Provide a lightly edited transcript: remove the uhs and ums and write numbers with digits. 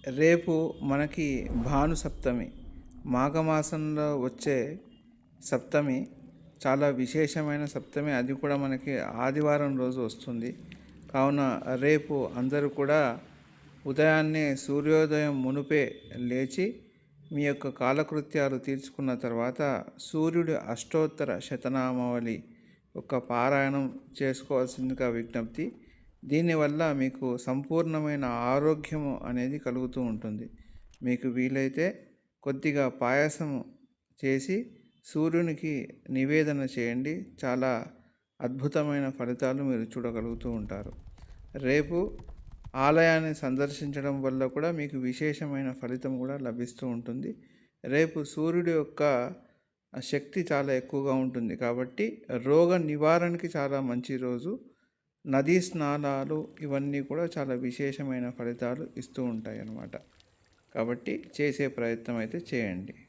రేపు మనకి భాను సప్తమి, మాఘమాసంలో వచ్చే సప్తమి చాలా విశేషమైన సప్తమి. అది కూడా మనకి ఆదివారం రోజు వస్తుంది. కావున రేపు అందరూ కూడా ఉదయాన్నే సూర్యోదయం మునుపే లేచి మీ యొక్క కాలకృత్యాలు తీర్చుకున్న తర్వాత సూర్యుడి అష్టోత్తర శతనామావళి యొక్క పారాయణం చేసుకోవాల్సిందిగా విజ్ఞప్తి. దీనివల్ల మీకు సంపూర్ణమైన ఆరోగ్యము అనేది కలుగుతూ ఉంటుంది. మీకు వీలైతే కొద్దిగా పాయసము చేసి సూర్యునికి నివేదన చేయండి. చాలా అద్భుతమైన ఫలితాలు మీరు చూడగలుగుతూ ఉంటారు. రేపు ఆలయాన్ని సందర్శించడం వల్ల కూడా మీకు విశేషమైన ఫలితం కూడా లభిస్తూ ఉంటుంది. రేపు సూర్యుడి యొక్క శక్తి చాలా ఎక్కువగా ఉంటుంది కాబట్టి రోగ నివారణకి చాలా మంచి రోజు. నదీ స్నానాలు ఇవన్నీ కూడా చాలా విశేషమైన ఫలితాలు ఇస్తూ ఉంటాయి అన్నమాట. కాబట్టి చేసే ప్రయత్నం అయితే చేయండి.